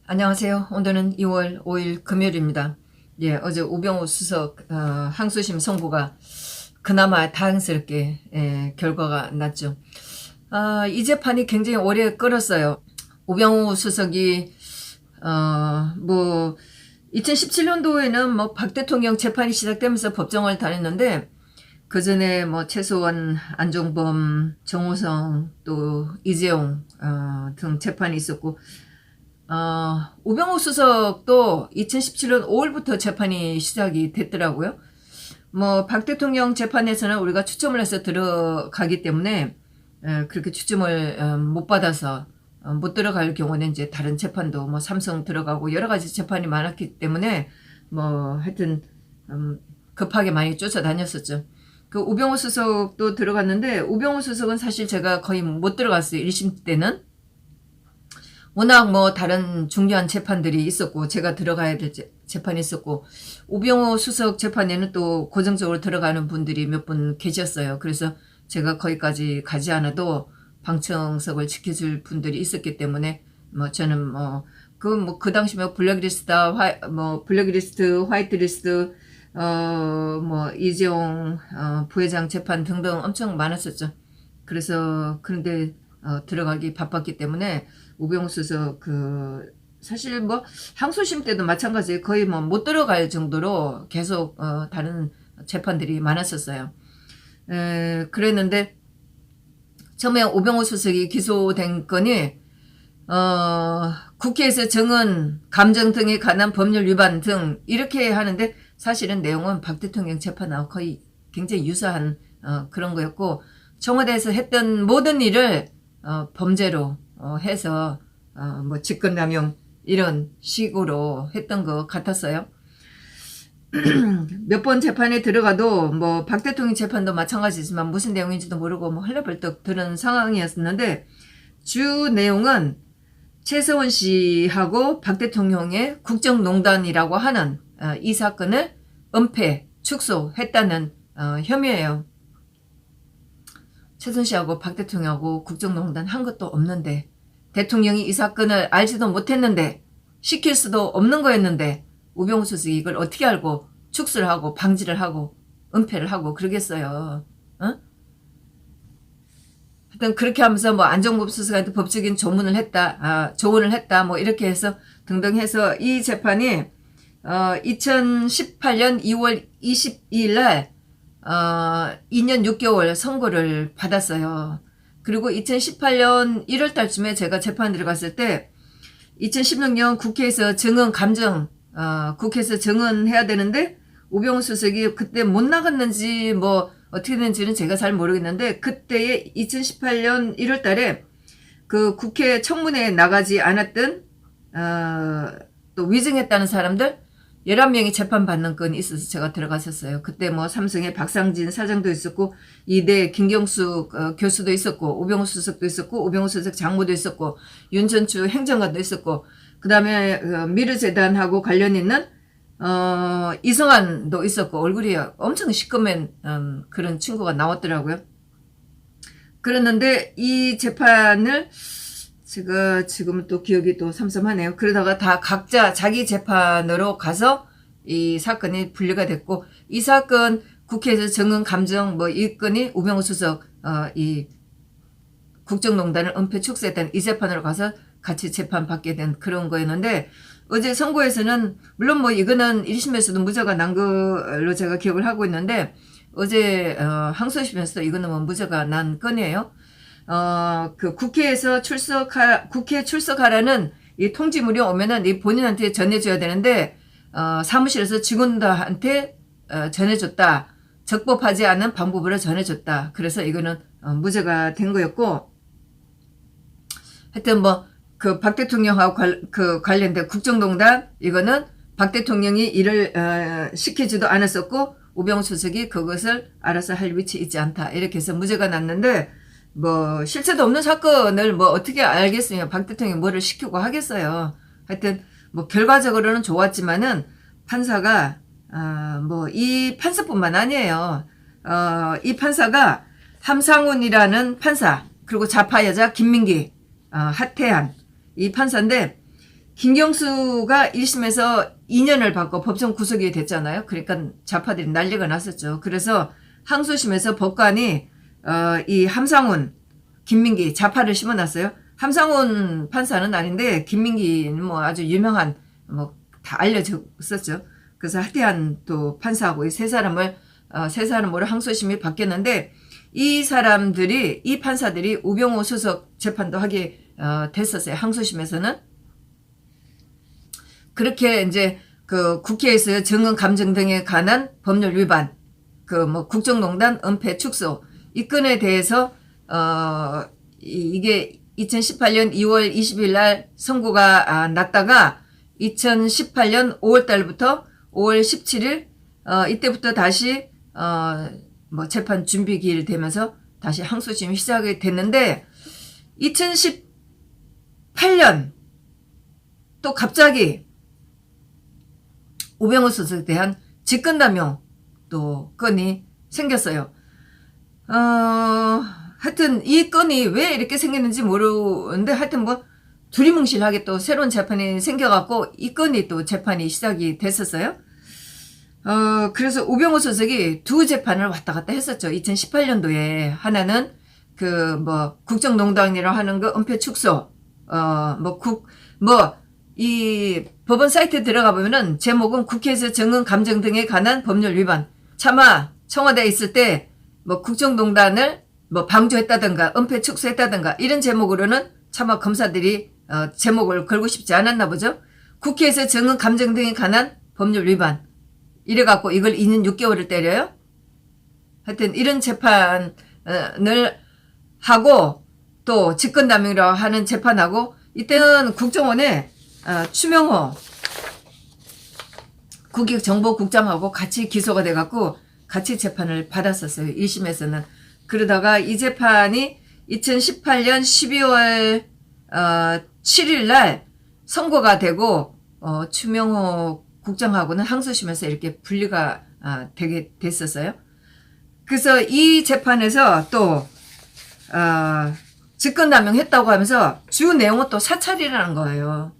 안녕하세요. 오늘은 2월 5일 금요일입니다. 예, 어제 우병우 수석 항소심 선고가 그나마 다행스럽게 결과가 났죠. 이 재판이 굉장히 오래 끌었어요. 우병우 수석이 2017년도에는 뭐 박 대통령 재판이 시작되면서 법정을 다녔는데 그 전에 뭐 최소원, 안종범, 정호성 또 이재용 등 재판이 있었고 우병우 수석도 2017년 5월부터 재판이 시작이 됐더라고요. 뭐 박 대통령 재판에서는 우리가 추첨을 해서 들어가기 때문에 그렇게 추첨을 못 받아서 못 들어갈 경우는 이제 다른 재판도 뭐 삼성 들어가고 여러 가지 재판이 많았기 때문에 뭐 하여튼 급하게 많이 쫓아다녔었죠. 그 우병우 수석도 들어갔는데 우병우 수석은 사실 제가 거의 못 들어갔어요. 1심 때는. 워낙 뭐 다른 중요한 재판들이 있었고 제가 들어가야 될 재판이 있었고 우병우 수석 재판에는 또 고정적으로 들어가는 분들이 몇 분 계셨어요. 그래서 제가 거기까지 가지 않아도 방청석을 지켜줄 분들이 있었기 때문에 뭐 저는 그 당시 뭐 블랙리스트다 블랙리스트, 화이트리스트 이재용 부회장 재판 등등 엄청 많았었죠. 그래서 그런데 들어가기 바빴기 때문에 우병우 수석 사실 뭐 항소심 때도 마찬가지예요. 거의 뭐 못 들어갈 정도로 계속 다른 재판들이 많았었어요. 그랬는데 처음에 우병우 수석이 기소된 건이 국회에서 정은, 감정 등에 관한 법률 위반 등 이렇게 하는데 사실은 내용은 박 대통령 재판하고 거의 굉장히 유사한 그런 거였고 청와대에서 했던 모든 일을 범죄로 해서 뭐 직권남용 이런 식으로 했던 것 같았어요. 몇 번 재판에 들어가도 뭐 박 대통령 재판도 마찬가지지만 무슨 내용인지도 모르고 뭐 헐레벌떡 드는 상황이었는데 주 내용은 최서원 씨하고 박 대통령의 국정농단이라고 하는 이 사건을 은폐, 축소했다는 혐의예요. 최선 씨하고 박 대통령하고 국정농단 한 것도 없는데 대통령이 이 사건을 알지도 못했는데 시킬 수도 없는 거였는데 우병우 수석이 이걸 어떻게 알고 축소를 하고 방지를 하고 은폐를 하고 그러겠어요. 하여튼 그렇게 하면서 뭐 안종범 수석한테 법적인 조문을 했다, 조언을 했다, 뭐 이렇게 해서 등등 해서 이 재판이 2018년 2월 22일 날 2년 6개월 선고를 받았어요. 그리고 2018년 1월 달쯤에 제가 재판 들어갔을 때 2016년 국회에서 정은 감정 국회에서 정은해야 되는데 우병우 수석이 그때 못 나갔는지 뭐 어떻게 된지는 제가 잘 모르겠는데 그때에 2018년 1월 달에 그 국회 청문회에 나가지 않았던 또 위증했다는 사람들 11명이 재판받는 건이 있어서 제가 들어갔었어요. 그때 뭐 삼성의 박상진 사장도 있었고 이대 김경수 교수도 있었고 우병우 수석도 있었고 우병우 수석 장모도 있었고 윤전추 행정관도 있었고 그 다음에 미르재단하고 관련 있는 이성환도 있었고 얼굴이 엄청 시커맨 그런 친구가 나왔더라고요. 그랬는데 이 재판을 제가 지금 또 기억이 또 삼삼하네요. 그러다가 다 각자 자기 재판으로 가서 이 사건이 분리가 됐고 이 사건 국회에서 정은 감정 뭐 이 건이 우병우 수석 이 국정농단을 은폐 축소했다는 이 재판으로 가서 같이 재판받게 된 그런 거였는데 어제 선고에서는 물론 뭐 이거는 1심에서도 무죄가 난 걸로 제가 기억을 하고 있는데 어제 항소심에서도 이거는 뭐 무죄가 난 건이에요. 그 국회에서 국회에 출석하라는 이 통지물이 오면은 이 본인한테 전해줘야 되는데, 사무실에서 직원들한테, 전해줬다. 적법하지 않은 방법으로 전해줬다. 그래서 이거는, 무죄가 된 거였고, 하여튼 뭐, 그 박 대통령하고 관련된 국정농단, 이거는 박 대통령이 일을, 시키지도 않았었고, 우병우 수석이 그것을 알아서 할 위치에 있지 않다. 이렇게 해서 무죄가 났는데, 뭐 실체도 없는 사건을 뭐 어떻게 알겠어요. 박 대통령이 뭐를 시키고 하겠어요. 하여튼 뭐 결과적으로는 좋았지만은 판사가 뭐 이 판사뿐만 아니에요. 이 판사가 함상훈이라는 판사 그리고 좌파 여자 김민기 하태한 이 판사인데 김경수가 1심에서 2년을 받고 법정 구속이 됐잖아요. 그러니까 좌파들이 난리가 났었죠. 그래서 항소심에서 법관이 이 함상훈, 김민기 좌파를 심어놨어요. 함상훈 판사는 아닌데 김민기는 뭐 아주 유명한 뭐 다 알려졌었죠. 그래서 하태한 또 판사하고 이 세 사람으로 항소심이 바뀌었는데 이 사람들이 이 판사들이 우병우 수석 재판도 하게 됐었어요. 항소심에서는. 그렇게 이제 그 국회에서 정은 감정 등에 관한 법률 위반, 그 뭐 국정농단 은폐 축소 이 건에 대해서 이게 2018년 2월 20일 날 선고가 났다가 2018년 5월 달부터 5월 17일 이때부터 다시 뭐 재판 준비 기일 되면서 다시 항소심이 시작이 됐는데 2018년 또 갑자기 우병우 수석에 대한 직권남용 또 건이 생겼어요. 하여튼 이 건이 왜 이렇게 생겼는지 모르는데 하여튼 뭐 두리뭉실하게 또 새로운 재판이 생겨갖고 이 건이 또 재판이 시작이 됐었어요. 그래서 우병우 수석이 두 재판을 왔다 갔다 했었죠. 2018년도에 하나는 그 뭐 국정농단이라고 하는 거 은폐 축소 이 법원 사이트에 들어가 보면은 제목은 국회에서 정은 감정 등에 관한 법률 위반. 차마 청와대에 있을 때 뭐 국정농단을 뭐 방조했다든가 은폐 축소했다든가 이런 제목으로는 차마 검사들이 제목을 걸고 싶지 않았나 보죠. 국회에서 정은 감정 등에 관한 법률 위반. 이래갖고 이걸 2년 6개월을 때려요. 하여튼 이런 재판을 하고 또 직권남용이라고 하는 재판하고 이때는 국정원에 추명호 국익정보국장하고 같이 기소가 돼갖고 같이 재판을 받았었어요. 1심에서는. 그러다가 이 재판이 2018년 12월 7일 날 선고가 되고 추명호 국장하고는 항소심에서 이렇게 분리가 되게 됐었어요. 그래서 이 재판에서 또 직권남용했다고 하면서 주 내용은 또 사찰이라는 거예요.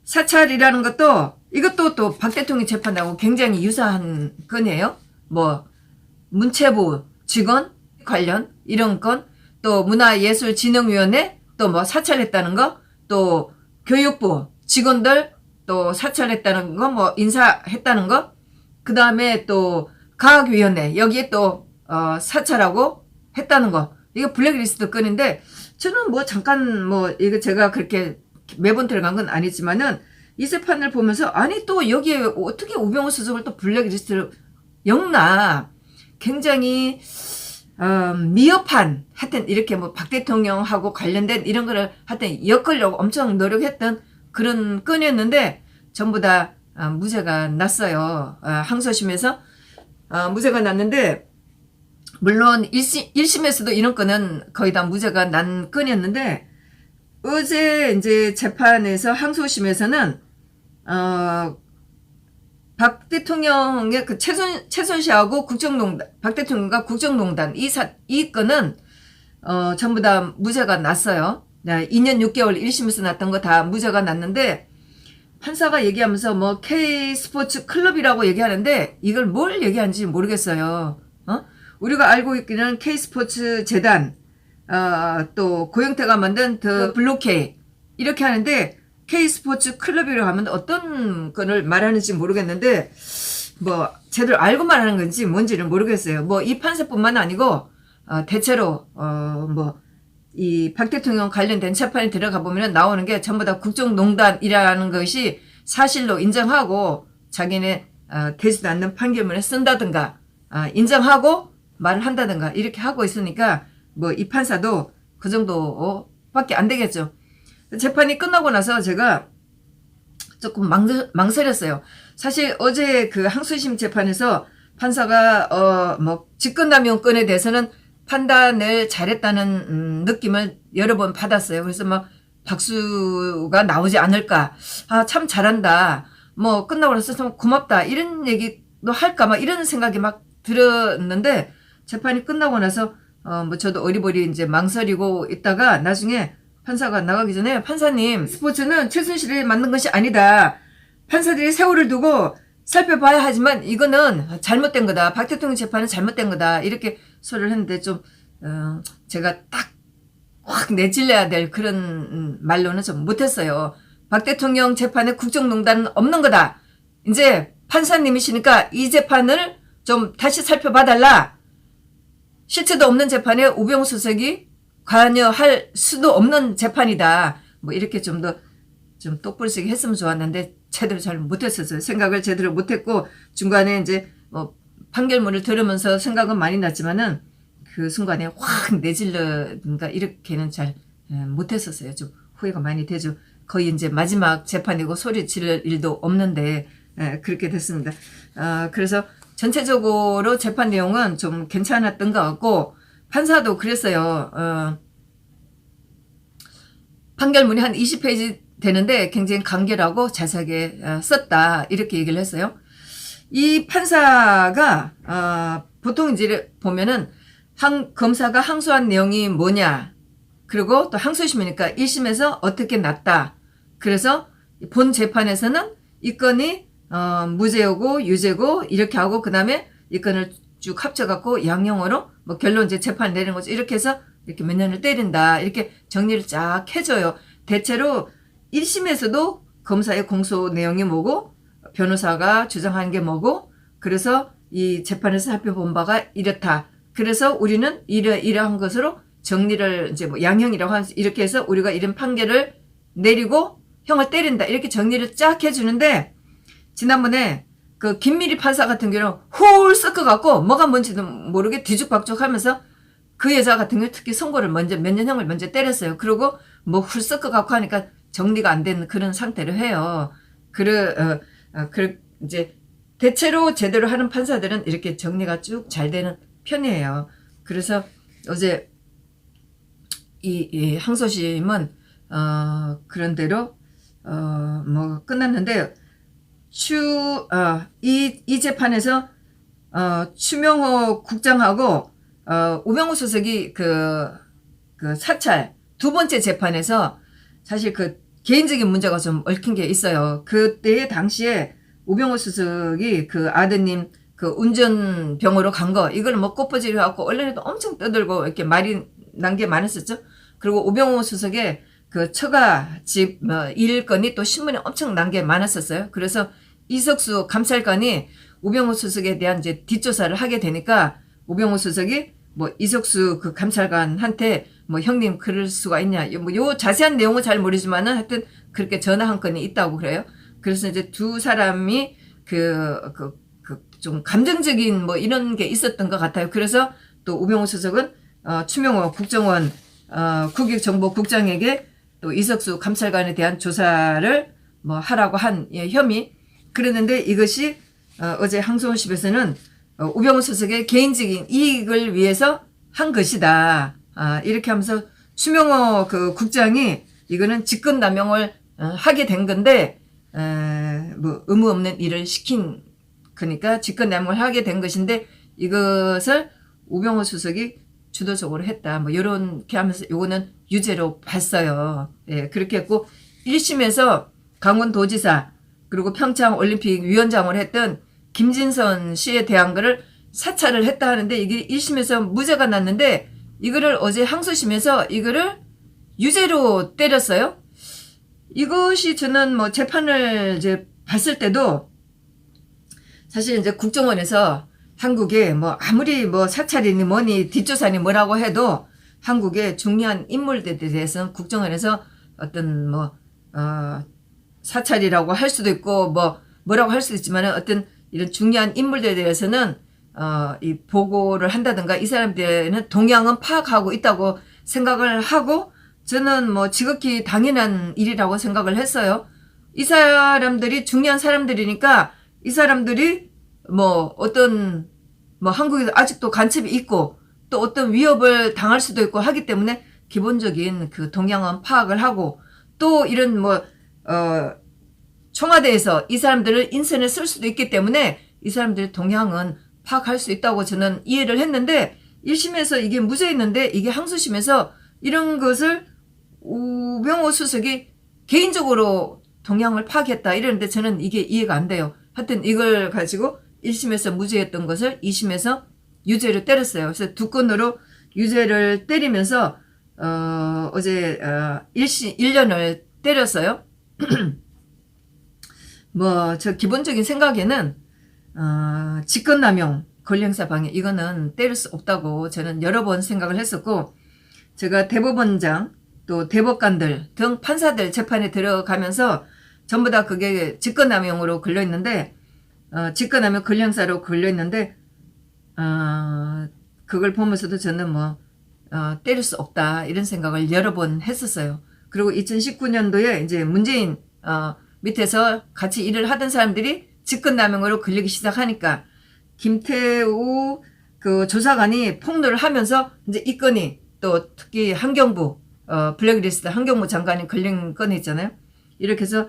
사찰이라는 것도 이것도 또 박 대통령 재판하고 굉장히 유사한 건이에요. 뭐 문체부 직원 관련 이런 건, 또 문화예술진흥위원회 또 뭐 사찰했다는 거, 또 교육부 직원들 또 사찰했다는 거, 뭐 인사했다는 거, 그 다음에 또 과학위원회 여기에 또 사찰하고 했다는 거. 이거 블랙리스트 건인데 저는 뭐 잠깐 뭐 이거 제가 그렇게 매번 들어간 건 아니지만은 이 재판을 보면서 아니 또 여기에 어떻게 우병우 수석을 또 블랙리스트를 엮나, 굉장히 미흡한, 하여튼 이렇게 뭐 박 대통령하고 관련된 이런 거를 하여튼 엮으려고 엄청 노력했던 그런 건이었는데 전부 다 무죄가 났어요. 항소심에서 무죄가 났는데, 물론 1심에서도 이런 건은 거의 다 무죄가 난 건이었는데, 어제 이제 재판에서 항소심에서는 박 대통령의 그 최순 씨하고 박 대통령과 국정농단 이 건은 전부 다 무죄가 났어요. 2년 6개월 1심에서 났던 거 다 무죄가 났는데, 판사가 얘기하면서 뭐 K스포츠 클럽이라고 얘기하는데 이걸 뭘 얘기하는지 모르겠어요. 우리가 알고 있기는 K스포츠 재단, 또 고영태가 만든 더 블루K 이렇게 하는데 K스포츠 클럽이라고 하면 어떤 거를 말하는지 모르겠는데 뭐 제대로 알고 말하는 건지 뭔지는 모르겠어요. 뭐 이 판사뿐만 아니고 대체로 뭐 이 박 대통령 관련된 재판에 들어가 보면 나오는 게 전부 다 국정농단이라는 것이 사실로 인정하고 자기네 되지도 않는 판결문에 쓴다든가 인정하고 말을 한다든가 이렇게 하고 있으니까 뭐 이 판사도 그 정도밖에 안 되겠죠. 재판이 끝나고 나서 제가 조금 망설였어요. 사실 어제 그 항소심 재판에서 판사가 뭐 직권남용 건에 대해서는 판단을 잘했다는 느낌을 여러 번 받았어요. 그래서 막 박수가 나오지 않을까, 참 잘한다, 뭐 끝나고 나서 참 고맙다 이런 얘기도 할까 막 이런 생각이 막 들었는데, 재판이 끝나고 나서 뭐 저도 어리버리 이제 망설이고 있다가 나중에 판사가 나가기 전에 판사님 스포츠는 최순실이 만든 것이 아니다. 판사들이 세월을 두고 살펴봐야 하지만 이거는 잘못된 거다. 박 대통령 재판은 잘못된 거다. 이렇게 소리를 했는데 좀 제가 딱 확 내질러야 될 그런 말로는 좀 못했어요. 박 대통령 재판에 국정농단은 없는 거다. 이제 판사님이시니까 이 재판을 좀 다시 살펴봐달라. 실체도 없는 재판에 우병우 수석이 관여할 수도 없는 재판이다. 뭐 이렇게 좀 더 좀 똑부러지게 했으면 좋았는데 제대로 잘 못했었어요. 생각을 제대로 못했고 중간에 이제 뭐 판결문을 들으면서 생각은 많이 났지만은 그 순간에 확 내질러가 이렇게는 잘 못했었어요. 좀 후회가 많이 되죠. 거의 이제 마지막 재판이고 소리 지를 일도 없는데 그렇게 됐습니다. 그래서 전체적으로 재판 내용은 좀 괜찮았던 것 같고 판사도 그랬어요. 판결문이 한 20페이지 되는데 굉장히 간결하고 자세하게 썼다 이렇게 얘기를 했어요. 이 판사가 보통 이제 보면은 검사가 항소한 내용이 뭐냐 그리고 또 항소심이니까 1심에서 어떻게 났다. 그래서 본 재판에서는 이 건이 무죄고 유죄고 이렇게 하고 그 다음에 이 건을 쭉 합쳐갖고 양형으로 뭐 결론 이제 재판 내리는 거죠. 이렇게 해서 이렇게 몇 년을 때린다. 이렇게 정리를 쫙 해줘요. 대체로 1심에서도 검사의 공소 내용이 뭐고 변호사가 주장한 게 뭐고 그래서 이 재판에서 살펴본 바가 이렇다. 그래서 우리는 이러한 것으로 정리를 이제 뭐 양형이라고 이렇게 해서 우리가 이런 판결을 내리고 형을 때린다. 이렇게 정리를 쫙 해주는데 지난번에 그 김미리 판사 같은 경우는 홀 섞어갖고 뭐가 뭔지도 모르게 뒤죽박죽 하면서 그 여자 같은 경우 특히 선고를 먼저 몇 년형을 먼저 때렸어요. 그리고 뭐 훌 섞어갖고 하니까 정리가 안 되는 그런 상태를 해요. 이제 대체로 제대로 하는 판사들은 이렇게 정리가 쭉 잘 되는 편이에요. 그래서 어제 이 항소심은 그런 대로 뭐 끝났는데 이 재판에서 추명호 국장하고 우병우 수석이 그 사찰 두 번째 재판에서 사실 그 개인적인 문제가 좀 얽힌 게 있어요. 그때 당시에 우병우 수석이 그 아드님 그 운전병으로 간 거 이걸 뭐 꽃보지를 갖고 언론에도 엄청 떠들고 이렇게 말이 난 게 많았었죠. 그리고 우병우 수석의 그 처가집 일건이 또 신문에 엄청 난 게 많았었어요. 그래서 이석수 감찰관이 우병우 수석에 대한 이제 뒷조사를 하게 되니까 우병우 수석이 뭐 이석수 그 감찰관한테 뭐 형님 그럴 수가 있냐 뭐 요 자세한 내용은 잘 모르지만은 하여튼 그렇게 전화 한 건이 있다고 그래요. 그래서 이제 두 사람이 좀 감정적인 뭐 이런 게 있었던 것 같아요. 그래서 또 우병우 수석은 추명호 국정원 국익정보국장에게 또 이석수 감찰관에 대한 조사를 뭐 하라고 한 혐의. 그랬는데 이것이 어제 항소심에서는 우병우 수석의 개인적인 이익을 위해서 한 것이다. 이렇게 하면서 추명호 그 국장이 이거는 직권남용을 하게 된 건데 뭐 의무 없는 일을 시킨 그러니까 직권남용을 하게 된 것인데 이것을 우병우 수석이 주도적으로 했다. 뭐 이렇게 하면서 요거는 유죄로 봤어요. 예, 그렇게 했고 1심에서 강원도지사 그리고 평창올림픽 위원장을 했던 김진선 씨에 대한 거를 사찰을 했다 하는데 이게 1심에서 무죄가 났는데 이거를 어제 항소심에서 이거를 유죄로 때렸어요. 이것이 저는 뭐 재판을 이제 봤을 때도 사실 이제 국정원에서 한국에 뭐 아무리 뭐 사찰이니 뭐니 뒷조사니 뭐라고 해도 한국의 중요한 인물들에 대해서는 국정원에서 어떤 뭐 사찰이라고 할 수도 있고 뭐라고 할 수도 있지만 어떤 이런 중요한 인물들에 대해서는 이 보고를 한다든가 이 사람들은 동향은 파악하고 있다고 생각을 하고 저는 뭐 지극히 당연한 일이라고 생각을 했어요. 이 사람들이 중요한 사람들이니까 이 사람들이 뭐 어떤 뭐 한국에 아직도 간첩이 있고 또 어떤 위협을 당할 수도 있고 하기 때문에 기본적인 그 동향은 파악을 하고 또 이런 뭐 청와대에서 이 사람들을 인선에 쓸 수도 있기 때문에 이 사람들의 동향은 파악할 수 있다고 저는 이해를 했는데 1심에서 이게 무죄였는데 이게 항소심에서 이런 것을 우병우 수석이 개인적으로 동향을 파악했다 이러는데 저는 이게 이해가 안 돼요. 하여튼 이걸 가지고 1심에서 무죄였던 것을 2심에서 유죄로 때렸어요. 그래서 두 건으로 유죄를 때리면서 어제 1년을 때렸어요. 뭐 저 기본적인 생각에는 직권남용, 권리행사 방해 이거는 때릴 수 없다고 저는 여러 번 생각을 했었고, 제가 대법원장 또 대법관들 등 판사들 재판에 들어가면서 전부 다 그게 직권남용으로 걸려있는데, 직권남용 권리행사로 걸려있는데 그걸 보면서도 저는 뭐 때릴 수 없다 이런 생각을 여러 번 했었어요. 그리고 2019년도에 이제 문재인 밑에서 같이 일을 하던 사람들이 직권남용으로 걸리기 시작하니까 김태우 그 조사관이 폭로를 하면서 이제 이 건이 또 특히 환경부 블랙리스트 환경부 장관이 걸린 건이 있잖아요. 이렇게 해서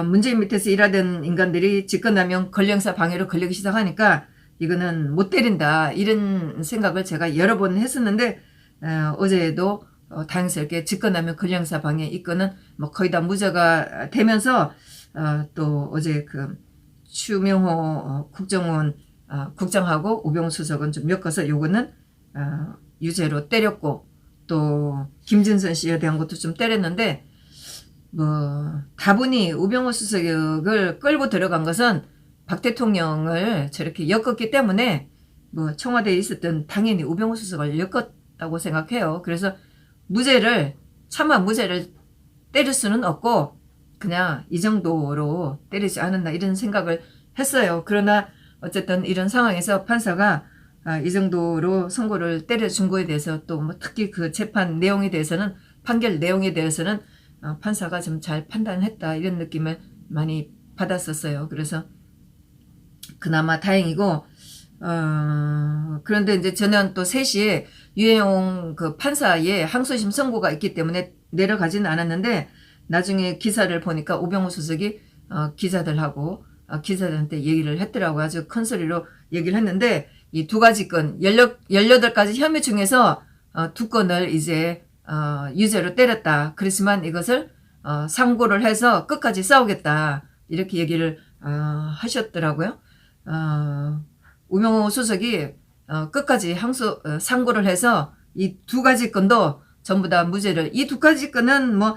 문재인 밑에서 일하던 인간들이 직권남용 권리행사 방해로 걸리기 시작하니까 이거는 못 때린다 이런 생각을 제가 여러 번 했었는데, 어제도 다행스럽게 직권남용 권리행사 방해 이 건은 뭐 거의 다 무죄가 되면서 또 어제 그 추명호 국정원 국장하고 우병우 수석은 좀 엮어서 요거는 유죄로 때렸고, 또 김진선 씨에 대한 것도 좀 때렸는데, 뭐 다분히 우병우 수석을 끌고 들어간 것은 박 대통령을 저렇게 엮었기 때문에 뭐 청와대에 있었던 당연히 우병우 수석을 엮었다고 생각해요. 그래서 차마 무죄를 때릴 수는 없고 그냥 이 정도로 때리지 않았나 이런 생각을 했어요. 그러나 어쨌든 이런 상황에서 판사가 이 정도로 선고를 때려준 거에 대해서 또 뭐 특히 그 재판 내용에 대해서는 판결 내용에 대해서는 판사가 좀 잘 판단했다 이런 느낌을 많이 받았었어요. 그래서 그나마 다행이고, 그런데 이제 저는 또 3시에 유해용 그 판사의 항소심 선고가 있기 때문에 내려가지는 않았는데, 나중에 기사를 보니까 우병우 수석이 기자들하고 기자들한테 얘기를 했더라고요. 아주 큰 소리로 얘기를 했는데, 이 두 가지 건 18가지 혐의 중에서 2건을 이제 유죄로 때렸다. 그렇지만 이것을 상고를 해서 끝까지 싸우겠다 이렇게 얘기를 하셨더라고요. 우병우 수석이 끝까지 상고를 해서 이 2가지 건도 전부 다 무죄를, 이 2가지 건은 뭐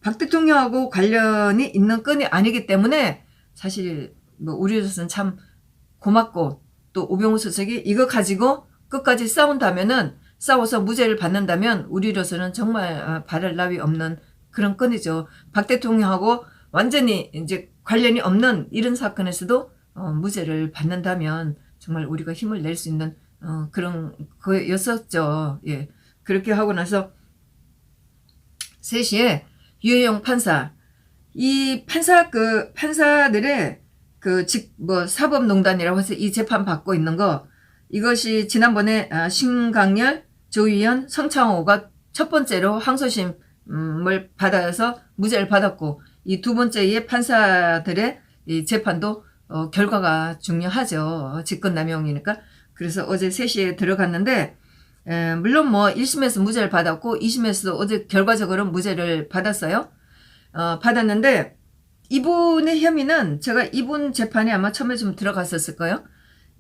박 대통령하고 관련이 있는 건이 아니기 때문에 사실 뭐 우리로서는 참 고맙고, 또 우병우 수석이 이거 가지고 끝까지 싸워서 무죄를 받는다면 우리로서는 정말 바랄 나위 없는 그런 건이죠. 박 대통령하고 완전히 이제 관련이 없는 이런 사건에서도 무죄를 받는다면 정말 우리가 힘을 낼 수 있는 그런 거였었죠. 예. 그렇게 하고 나서 3시에 유해용 판사, 이 판사들의 사법농단이라고 해서 이 재판 받고 있는 거, 이것이 지난번에 신강렬, 조희연, 성창호가 첫 번째로 항소심을 받아서 무죄를 받았고, 이 두 번째의 판사들의 이 재판도 결과가 중요하죠. 직권남용이니까. 그래서 어제 3시에 들어갔는데, 물론 뭐 1심에서 무죄를 받았고 2심에서도 어제 결과적으로 무죄를 받았어요. 받았는데 이분의 혐의는 제가 이분 재판에 아마 처음에 좀 들어갔었을 거예요.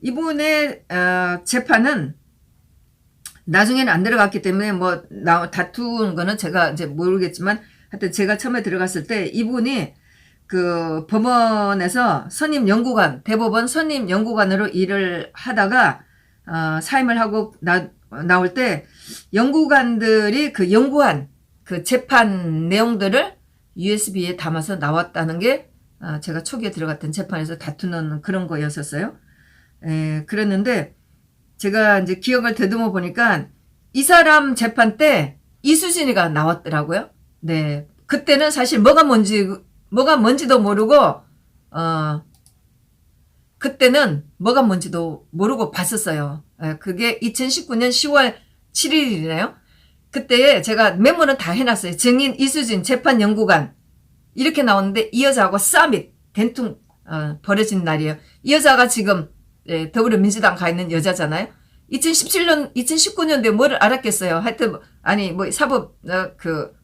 이분의 재판은 나중에는 안 들어갔기 때문에 뭐 다투는 거는 제가 이제 모르겠지만, 하여튼 제가 처음에 들어갔을 때 이분이 그 법원에서 대법원 선임 연구관으로 일을 하다가 사임을 하고 나올 때 연구관들이 그 연구한 그 재판 내용들을 USB에 담아서 나왔다는 게 제가 초기에 들어갔던 재판에서 다투는 그런 거였었어요. 그랬는데 제가 이제 기억을 더듬어 보니까 이 사람 재판 때 이수진이가 나왔더라고요. 네. 그때는 사실 뭐가 뭔지도 모르고, 그때는 뭐가 뭔지도 모르고 봤었어요. 그게 2019년 10월 7일이네요. 그때 제가 메모는 다 해놨어요. 증인 이수진 재판연구관 이렇게 나오는데 이 여자하고 싸움이 된통 벌어진 날이에요. 이 여자가 지금 더불어민주당 가 있는 여자잖아요. 2017년, 2019년도에 뭐를 알았겠어요. 하여튼, 아니, 뭐, 사법,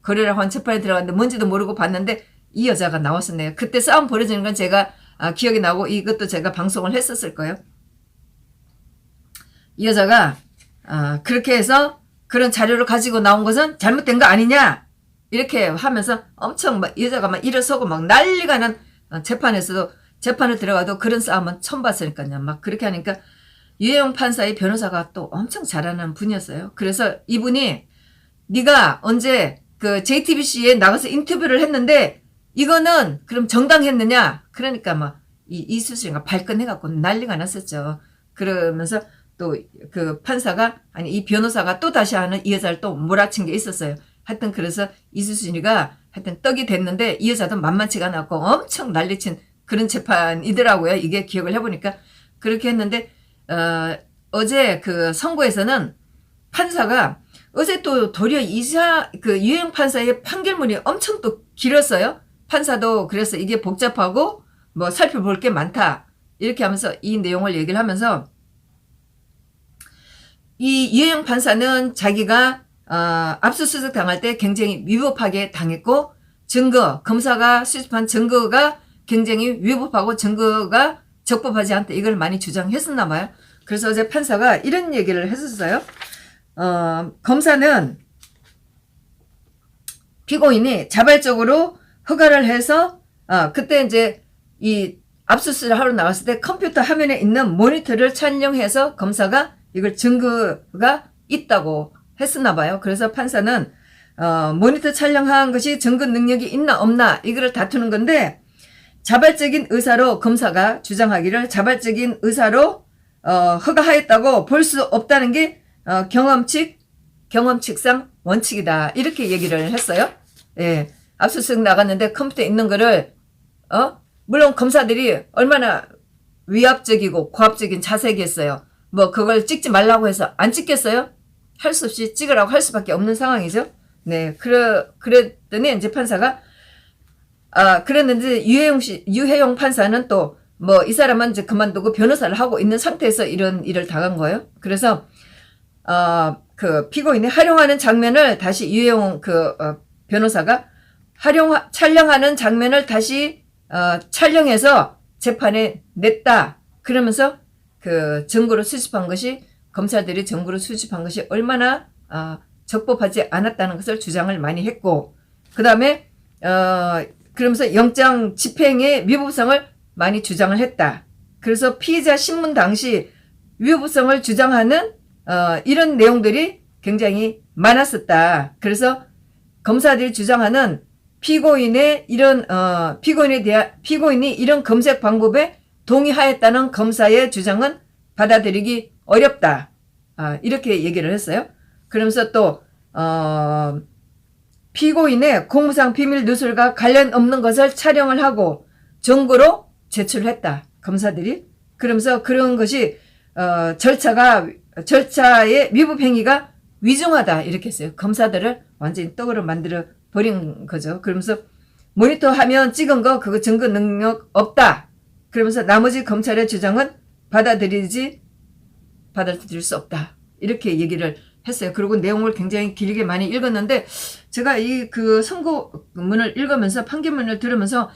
거래라고 한 재판에 들어갔는데 뭔지도 모르고 봤는데 이 여자가 나왔었네요. 그때 싸움 벌어지는 건 제가, 기억이 나고 이것도 제가 방송을 했었을 거예요. 이 여자가, 그렇게 해서 그런 자료를 가지고 나온 것은 잘못된 거 아니냐? 이렇게 하면서 엄청 막, 여자가 막 일어서고 막 난리가 난 재판에서도, 재판을 들어가도 그런 싸움은 처음 봤으니까요. 막 그렇게 하니까 유해용 판사의 변호사가 또 엄청 잘하는 분이었어요. 그래서 이분이 네가 언제 그 JTBC에 나가서 인터뷰를 했는데 이거는 그럼 정당했느냐? 그러니까 막 이수진이가 발끈해갖고 난리가 났었죠. 그러면서 또 그 판사가 아니 이 변호사가 또 다시 하는 이 여자를 또 몰아친 게 있었어요. 하여튼 그래서 이수진이가 하여튼 떡이 됐는데 이 여자도 만만치가 않았고 엄청 난리친 그런 재판이더라고요. 이게 기억을 해보니까 그렇게 했는데 어제 그 선고에서는 판사가 어제 또 도리어 그 유해용 판사의 판결문이 엄청 또 길었어요. 판사도 그래서 이게 복잡하고 뭐 살펴볼 게 많다. 이렇게 하면서 이 내용을 얘기를 하면서 이 유해용 판사는 자기가 압수수색 당할 때 굉장히 위법하게 당했고 검사가 수집한 증거가 굉장히 위법하고 증거가 적법하지 않다. 이걸 많이 주장했었나 봐요. 그래서 어제 판사가 이런 얘기를 했었어요. 검사는 피고인이 자발적으로 허가를 해서 그때 이제 이 압수수색을 하러 나왔을 때 컴퓨터 화면에 있는 모니터를 촬영해서 검사가 이걸 증거가 있다고 했었나 봐요. 그래서 판사는 모니터 촬영한 것이 증거 능력이 있나 없나 이거를 다투는 건데 자발적인 의사로 검사가 주장하기를 자발적인 의사로 허가하였다고 볼 수 없다는 게 경험칙상 원칙이다. 이렇게 얘기를 했어요. 예. 압수수색 나갔는데 컴퓨터에 있는 거를 물론 검사들이 얼마나 위압적이고 고압적인 자세겠어요. 뭐 그걸 찍지 말라고 해서 안 찍겠어요? 할 수 없이 찍으라고 할 수밖에 없는 상황이죠. 네. 그랬더니 이제 판사가 그랬는데 유해용 판사는 또 뭐 이 사람은 이제 그만두고 변호사를 하고 있는 상태에서 이런 일을 당한 거예요. 그래서 그 피고인이 활용하는 장면을 다시 유해용 변호사가 촬영하는 장면을 다시 촬영해서 재판에 냈다. 그러면서 그 증거로 수집한 것이 검사들이 증거로 수집한 것이 얼마나 적법하지 않았다는 것을 주장을 많이 했고 그 다음에 그러면서 영장 집행의 위법성을 많이 주장을 했다. 그래서 피의자 신문 당시 위법성을 주장하는 이런 내용들이 굉장히 많았었다. 그래서 검사들이 주장하는 피고인이 이런 검색 방법에 동의하였다는 검사의 주장은 받아들이기 어렵다. 이렇게 얘기를 했어요. 그러면서 또 피고인의 공무상 비밀 누설과 관련 없는 것을 촬영을 하고 증거로 제출했다. 검사들이. 그러면서 그런 것이 절차의 위법 행위가 위중하다. 이렇게 했어요. 검사들을 완전히 떡으로 만들어 버린 거죠. 그러면서 모니터 화면 찍은 거 그거 증거 능력 없다. 그러면서 나머지 검찰의 주장은 받아들일 수 없다. 이렇게 얘기를 했어요. 그리고 내용을 굉장히 길게 많이 읽었는데 제가 그 선고문을 읽으면서 판결문을 들으면서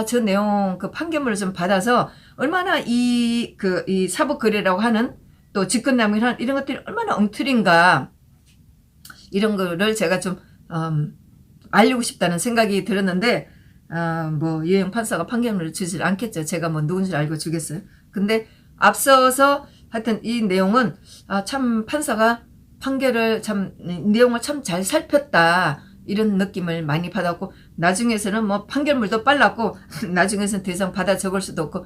저 내용 그 판결문을 좀 받아서 얼마나 이 사법 거래라고 하는 또 직권남용이라는 이런 것들이 얼마나 엉터리인가 이런 거를 제가 좀 알리고 싶다는 생각이 들었는데 뭐 유해용 판사가 판결문을 주질 않겠죠. 제가 뭐 누군지 알고 주겠어요. 근데 앞서서 하여튼 이 내용은 참 판사가 판결을 내용을 참 잘 살폈다. 이런 느낌을 많이 받았고, 나중에서는 뭐 판결물도 빨랐고, 나중에서는 더 이상 받아 적을 수도 없고,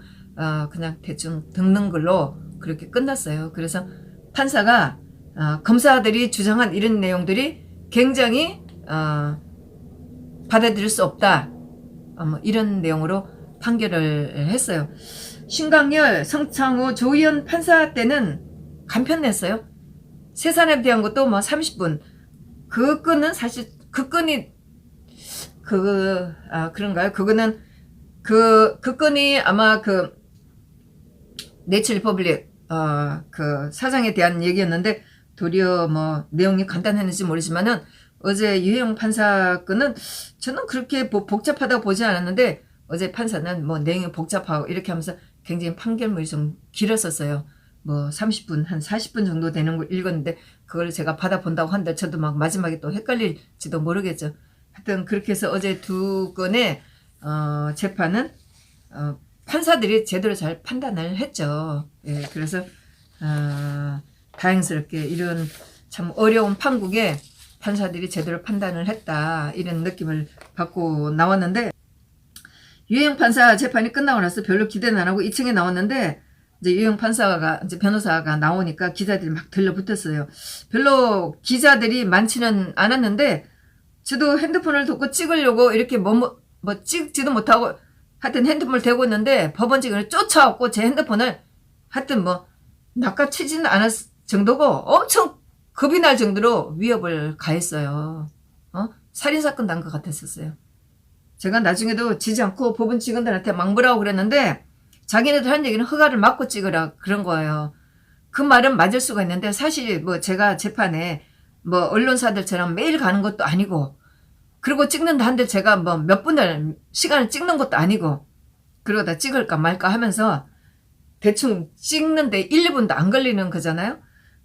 그냥 대충 듣는 걸로 그렇게 끝났어요. 그래서 판사가, 검사들이 주장한 이런 내용들이 굉장히, 받아들일 수 없다. 뭐 이런 내용으로 판결을 했어요. 신광열, 성창호, 조희연 판사 때는 간편 냈어요. 세 사람에 대한 것도 뭐 30분. 그 건은 사실, 그 건이, 그런가요? 그거는, 그 건이 아마 네이처 리퍼블릭, 그 사장에 대한 얘기였는데 도리어 뭐 내용이 간단했는지 모르지만은 어제 유해영 판사 건은 저는 그렇게 복잡하다고 보지 않았는데 어제 판사는 뭐 내용이 복잡하고 이렇게 하면서 굉장히 판결문이 좀 길었었어요. 뭐 30분, 한 40분 정도 되는 걸 읽었는데 그걸 제가 받아본다고 하는데 저도 막 마지막에 또 헷갈릴지도 모르겠죠. 하여튼 그렇게 해서 어제 두 건의 재판은 판사들이 제대로 잘 판단을 했죠. 예, 그래서 다행스럽게 이런 참 어려운 판국에 판사들이 제대로 판단을 했다 이런 느낌을 받고 나왔는데 유해영 판사 재판이 끝나고 나서 별로 기대는 안 하고 2층에 나왔는데 이제 유해영 판사가 이제 변호사가 나오니까 기자들이 막 들러붙었어요. 별로 기자들이 많지는 않았는데 저도 핸드폰을 놓고 찍으려고 이렇게 뭐 찍지도 못하고 하여튼 핸드폰을 대고 있는데 법원직원이 쫓아왔고 제 핸드폰을 하여튼 뭐 낚아채지는 않았을 정도고 엄청 겁이 날 정도로 위협을 가했어요. 살인사건 난 것 같았었어요. 제가 나중에도 지지 않고 법원 직원들한테 막 뭐라고 그랬는데 자기네들 한 얘기는 허가를 맞고 찍으라 그런 거예요. 그 말은 맞을 수가 있는데 사실 뭐 제가 재판에 뭐 언론사들처럼 매일 가는 것도 아니고 그리고 찍는다 한데 제가 뭐 몇 분을 시간을 찍는 것도 아니고 그러다 찍을까 말까 하면서 대충 찍는데 1, 2분도 안 걸리는 거잖아요.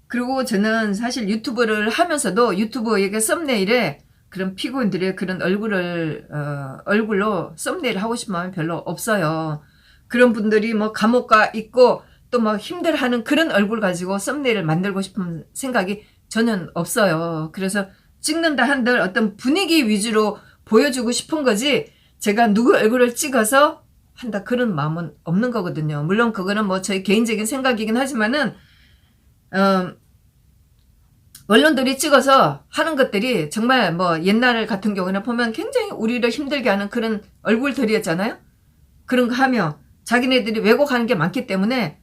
그리고 저는 사실 유튜브를 하면서도 유튜브에게 썸네일에 그런 피고인들의 그런 얼굴로 썸네일 하고 싶은 마음이 별로 없어요. 그런 분들이 뭐 감옥 가 있고 또 막 힘들어하는 그런 얼굴 가지고 썸네일을 만들고 싶은 생각이 전혀 없어요. 그래서 찍는다 한들 어떤 분위기 위주로 보여주고 싶은 거지 제가 누구 얼굴을 찍어서 한다 그런 마음은 없는 거거든요. 물론 그거는 뭐 저희 개인적인 생각이긴 하지만은 언론들이 찍어서 하는 것들이 정말 뭐 옛날 같은 경우는 보면 굉장히 우리를 힘들게 하는 그런 얼굴들이었잖아요. 그런 거 하며 자기네들이 왜곡하는 게 많기 때문에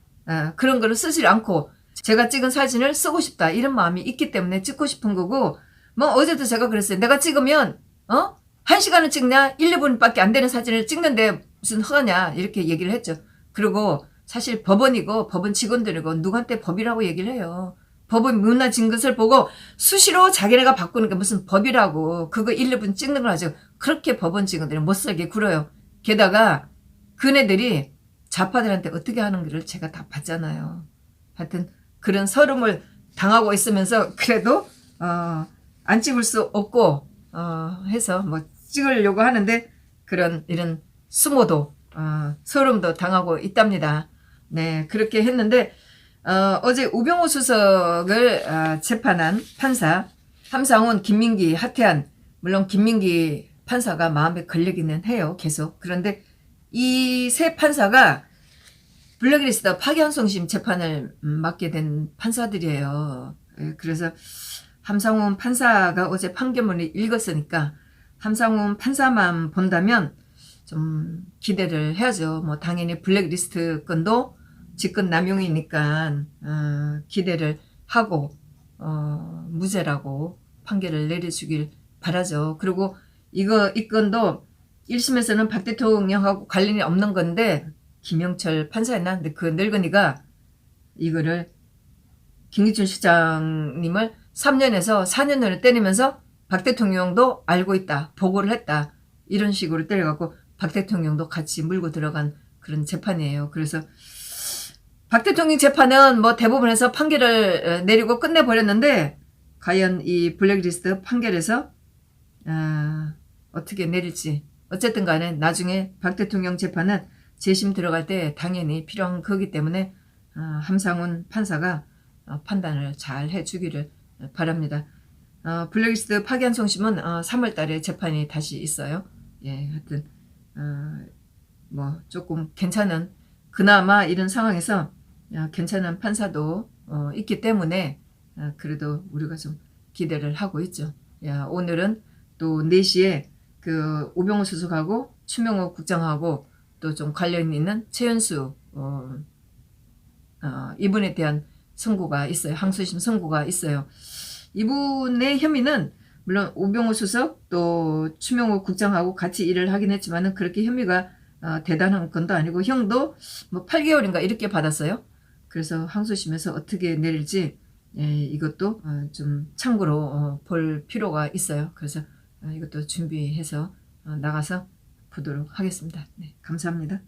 그런 거를 쓰지 않고 제가 찍은 사진을 쓰고 싶다 이런 마음이 있기 때문에 찍고 싶은 거고 뭐 어제도 제가 그랬어요. 내가 찍으면 1시간을 찍냐 1, 2분밖에 안 되는 사진을 찍는데 무슨 허가냐 이렇게 얘기를 했죠. 그리고 사실 법원이고 법원 직원들이고 누구한테 법이라고 얘기를 해요. 법은 무너진 것을 보고 수시로 자기네가 바꾸는 게 무슨 법이라고 그거 1, 2분 찍는 걸 하죠. 그렇게 법원 직원들이 못살게 굴어요. 게다가 그네들이 좌파들한테 어떻게 하는 거를 제가 다 봤잖아요. 하여튼 그런 서름을 당하고 있으면서 그래도 안 찍을 수 없고 해서 뭐 찍으려고 하는데 그런 이런 수모도 서름도 당하고 있답니다. 네 그렇게 했는데 어제 우병우 수석을 재판한 판사 함상훈, 김민기, 하태한 물론 김민기 판사가 마음에 걸리기는 해요. 계속. 그런데 이 세 판사가 블랙리스트 파기환송심 재판을 맡게 된 판사들이에요. 그래서 함상훈 판사가 어제 판결문을 읽었으니까 함상훈 판사만 본다면 좀 기대를 해야죠. 뭐 당연히 블랙리스트 건도 직권 남용이니까 기대를 하고 무죄라고 판결을 내려주길 바라죠. 그리고 이 건도 1심에서는 박 대통령하고 관련이 없는 건데 김영철 판사였나? 근데 그 늙은이가 이거를 김기춘 시장님을 3년에서 4년을 때리면서 박 대통령도 알고 있다. 보고를 했다. 이런 식으로 때려갖고 박 대통령도 같이 물고 들어간 그런 재판이에요. 그래서 박 대통령 재판은 뭐 대부분에서 판결을 내리고 끝내버렸는데 과연 이 블랙리스트 판결에서 어떻게 내릴지 어쨌든 간에 나중에 박 대통령 재판은 재심 들어갈 때 당연히 필요한 거기 때문에 함상훈 판사가 판단을 잘 해주기를 바랍니다. 블랙리스트 파기환송심은 3월 달에 재판이 다시 있어요. 예, 하여튼 뭐 조금 괜찮은 그나마 이런 상황에서 괜찮은 판사도 있기 때문에 그래도 우리가 좀 기대를 하고 있죠. 오늘은 또 4시에 그 우병우 수석하고 추명호 국장하고 또 좀 관련 있는 최연수 이분에 대한 선고가 있어요. 항소심 선고가 있어요. 이분의 혐의는 물론 우병우 수석 또 추명호 국장하고 같이 일을 하긴 했지만은 그렇게 혐의가 대단한 건도 아니고 형도 뭐 8개월인가 이렇게 받았어요. 그래서 항소심에서 어떻게 내릴지 이것도 좀 참고로 볼 필요가 있어요. 그래서 이것도 준비해서 나가서 보도록 하겠습니다. 네, 감사합니다.